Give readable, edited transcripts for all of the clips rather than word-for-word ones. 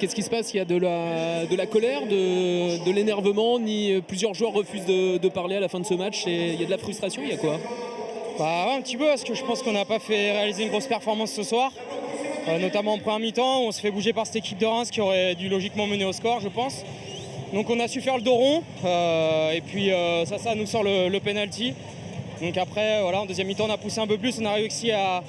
Qu'est-ce qui se passe? Il y a de la colère, de l'énervement, plusieurs joueurs refusent de parler à la fin de ce match et il y a de la frustration, il y a quoi? Bah ouais, un petit peu, parce que je pense qu'on n'a pas fait réaliser une grosse performance ce soir, notamment en première mi-temps où on se fait bouger par cette équipe de Reims qui aurait dû logiquement mener au score, je pense. Donc on a su faire le dos rond et puis ça nous sort le penalty. Donc après voilà, en deuxième mi-temps on a poussé un peu plus, on a réussi à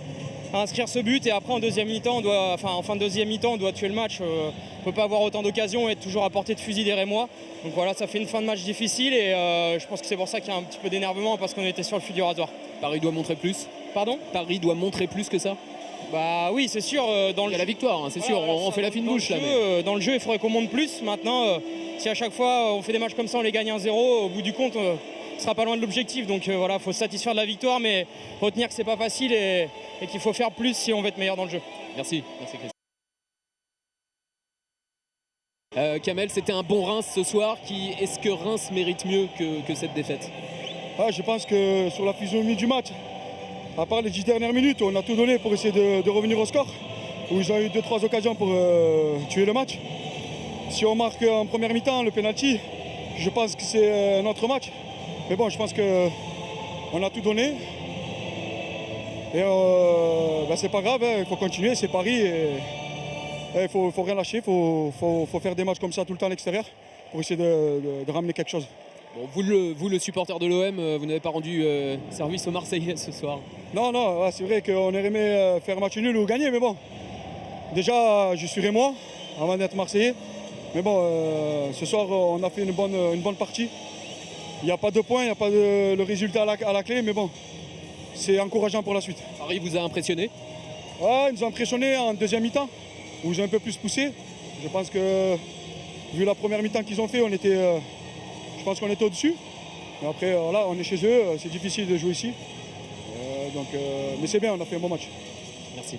inscrire ce but et après en deuxième mi-temps en fin de deuxième mi-temps on doit tuer le match. On ne peut pas avoir autant d'occasions et être toujours à portée de fusil des Rémois. Donc voilà, ça fait une fin de match difficile et je pense que c'est pour ça qu'il y a un petit peu d'énervement parce qu'on était sur le fil du rasoir. Paris doit montrer plus. Pardon? Paris doit montrer plus que ça. Bah oui, c'est sûr. Il y a la victoire, hein, c'est sûr, on fait la fine bouche là. Dans le jeu, il faudrait qu'on monte plus. Maintenant, si à chaque fois on fait des matchs comme ça, on les gagne 1-0, au bout du compte, on sera pas loin de l'objectif. Donc voilà, il faut se satisfaire de la victoire, mais retenir que c'est pas facile et qu'il faut faire plus si on veut être meilleur dans le jeu. Merci Christophe. Kamel, c'était un bon Reims ce soir. Est-ce que Reims mérite mieux que cette défaite? Je pense que sur la physionomie du match, à part les 10 dernières minutes, on a tout donné pour essayer de revenir au score, où ils ont eu 2-3 occasions pour tuer le match. Si on marque en première mi-temps le penalty, je pense que c'est notre match. Mais bon, je pense qu'on a tout donné. Et c'est pas grave, il faut continuer, c'est Paris. Il faut rien lâcher, il faut faire des matchs comme ça tout le temps à l'extérieur pour essayer de ramener quelque chose. Bon, vous, le supporter de l'OM, vous n'avez pas rendu service aux Marseillais ce soir? Non, c'est vrai qu'on aurait aimé faire match nul ou gagner, mais bon. Déjà, je suis Rémois avant d'être Marseillais. Mais bon, ce soir, on a fait une bonne partie. Il n'y a pas de points, il n'y a pas le résultat à la clé, mais bon, c'est encourageant pour la suite. Paris vous a impressionné? Ils nous ont impressionné en deuxième mi-temps, où ils ont un peu plus poussé. Je pense que, vu la première mi-temps qu'ils ont fait, je pense qu'on était au-dessus. Mais après, là, on est chez eux, c'est difficile de jouer ici. Mais c'est bien, on a fait un bon match. Merci.